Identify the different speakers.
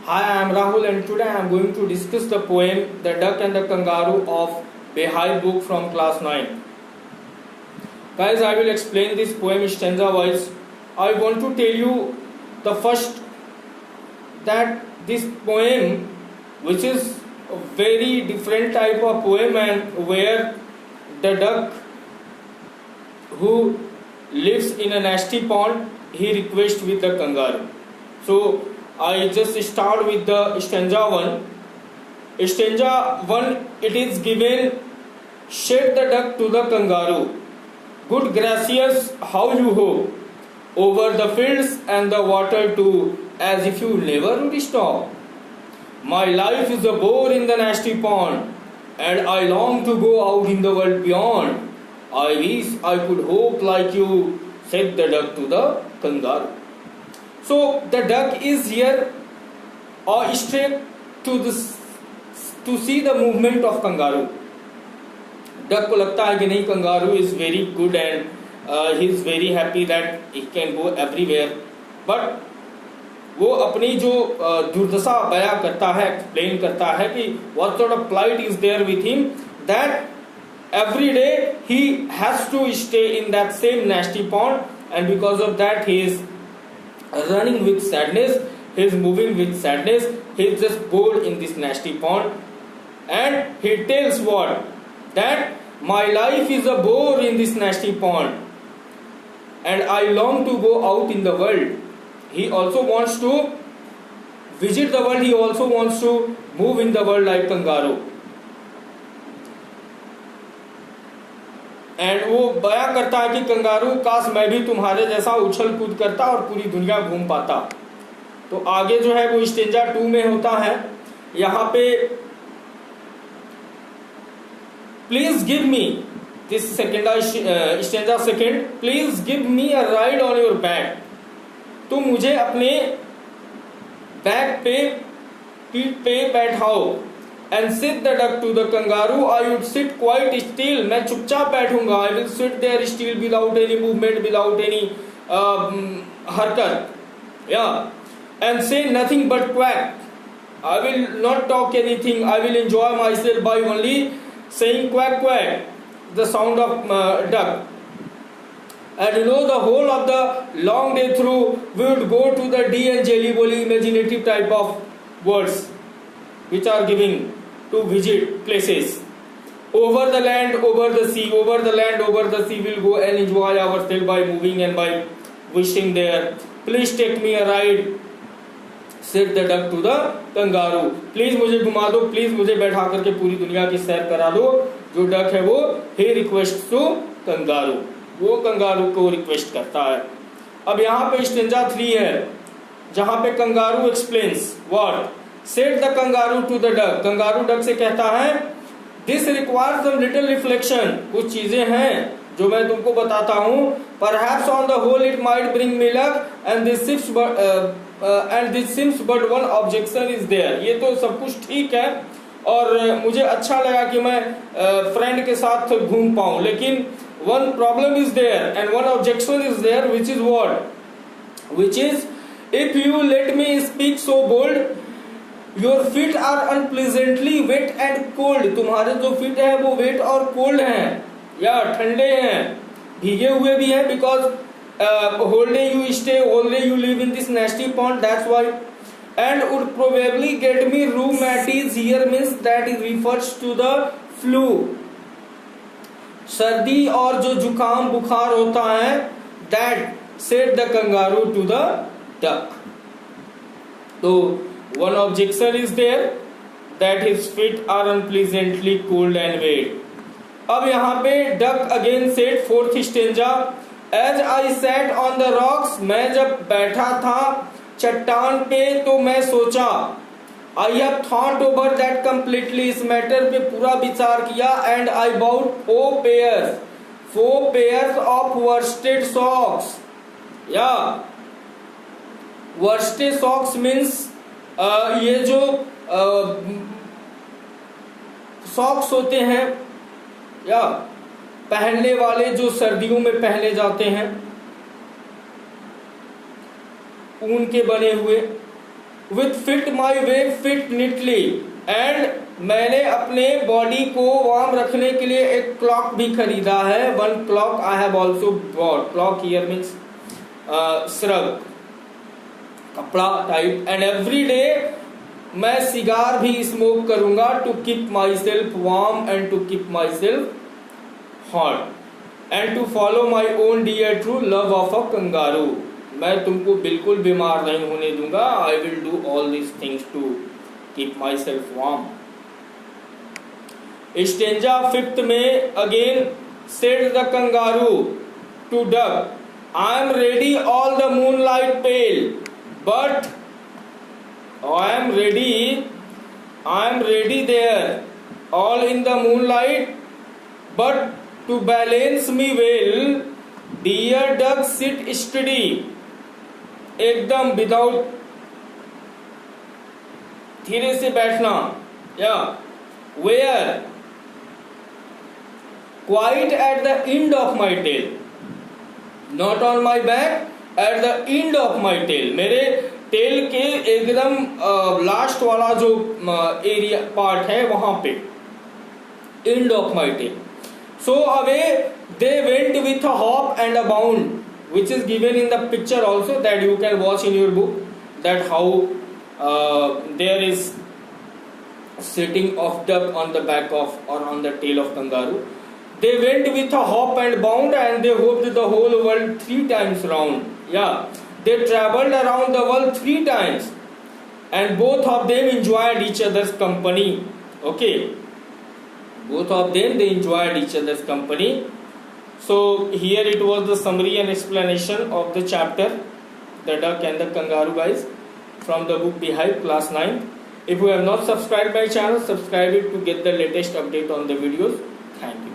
Speaker 1: Hi, I am Rahul and today I am going to discuss the poem The Duck and the Kangaroo of Behai book from class 9. Guys, I will explain this poem stanza wise. I want to tell you the first that this poem, which is a very different type of poem, and where the duck who lives in a nasty pond, he requests with the kangaroo. So I just start with the stanza 1. Stanza 1, it is given, shed the duck to the kangaroo. Good gracious, how you ho, over the fields and the water too, as if you never would stop. My life is a bore in the nasty pond, and I long to go out in the world beyond. I wish I could hope like you, said the duck to the kangaroo. So the duck is here awestruck to see the movement of kangaroo. Duck को लगता है कि नहीं, kangaroo is very good and he is very happy that he can go everywhere. But वो अपनी जो दुर्दशा बयां करता है, एक्सप्लेन करता है कि what sort of plight is there with him, that every day he has to stay in that same nasty pond, and because of that he is running with sadness, he is moving with sadness, he is just bored in this nasty pond. And he tells what? That my life is a bore in this nasty pond, and I long to go out in the world. He also wants to visit the world, he also wants to move in the world like kangaroo. And वो बयां करता है कि kangaroo, काश मैं भी तुम्हारे जैसा उछल कूद करता और पूरी दुनिया घूम पाता. तो आगे जो है वो स्टेंजा 2 में होता है. यहां पे please give me this second stanza second, please give me a ride on your back. तुम मुझे अपने बैक पे, पीठ पे बैठाओ. And sit the duck to the kangaroo, I would sit quite still. मैं चुपचाप बैठूंगा. I will sit there still without any movement, without any हरकत. Yeah. And say nothing but quack. I will not talk anything. I will enjoy myself by only saying quack quack, the sound of duck. And you know, the whole of the long day through, we would go to the D and jelly bolly imaginative type of words which are giving to visit places. Over the land, over the sea, over the land, over the sea, we'll go and enjoy ourselves by moving and by wishing there. Please take me a ride, said the duck to the kangaroo. Please मुझे घुमा दो, please मुझे बैठा करके पूरी दुनिया की सैर करा दो. जो डक है वो he requests to kangaroo, वो कंगारू को रिक्वेस्ट करता है. अब यहाँ पे स्टेंजा 3 है, जहां पे kangaroo explains what said the kangaroo to the duck. Kangaroo duck से कहता है, this requires some little reflection. कुछ चीजें हैं जो मैं तुमको बताता हूँ. Perhaps on the whole it might bring me luck, and this seems but one objection is there. ये तो सब कुछ ठीक है और मुझे अच्छा लगा कि मैं फ्रेंड के साथ घूम पाऊं, लेकिन one problem is there and one objection is there, which is what? Which is, if you let me speak so bold, Your feet are unpleasantly wet and cold. तुम्हारे जो feet है वो wet और cold हैं, या ठंडे हैं, भीगे हुए भी हैं, because whole day you stay, whole day you live in this nasty pond, that's why. And would probably get me rheumatiz. Here means that it refers to the flu. सर्दी और जो जुकाम बुखार होता है, that said the kangaroo to the duck. तो one objection is there, that his feet are unpleasantly cold and wet. अब यहाँ पे duck again said, 4th stanza, as I sat on the rocks, मैं जब बैठा था चट्टान पे तो मैं सोचा, I have thought over that completely, इस मैटर पे पूरा विचार किया, and I bought 4 pairs of worsted socks. Yeah, worsted socks means ये जो सॉक्स होते हैं या पहनने वाले जो सर्दियों में पहने जाते हैं, ऊन के बने हुए, with fit my way fit neatly and मैंने अपने बॉडी को वार्म रखने के लिए एक क्लॉक भी खरीदा है. One clock I have also bought. Clock here means shrug, कपड़ा टाइप. एंड एवरी डे मैं सिगार भी स्मोक करूंगा to keep myself warm and to keep myself hot and to follow my own dear true love of a kangaroo. मैं तुमको बिल्कुल बीमार नहीं होने दूंगा. I will do all this things to keep myself warm. Stanza 5th में again said the kangaroo to duck, I am ready all the moonlight pale, but I am ready there all in the moonlight, but to balance me well, dear duck sit steady, एकदम without धीरे से बैठना. Where quite at the end of my tail, not on my back, at the end of my tail, मेरे tell के एकदम last वाला जो area part है वहां पे, end of my tail. So away they went with a hop and a bound, which is given in the picture also, that you can watch in your book, that how there is sitting of duck on the back of or on the tail of kangaroo. They went with a hop and bound and they hopped the whole world 3 times round. They traveled around the world 3 times and both of them enjoyed each other's company. Okay, both of them, they enjoyed each other's company. So here it was the summary and explanation of the chapter The Duck and the Kangaroo, guys, from the book Beehive, class 9. If you have not subscribed my channel, subscribe it to get the latest update on the videos. Thank you.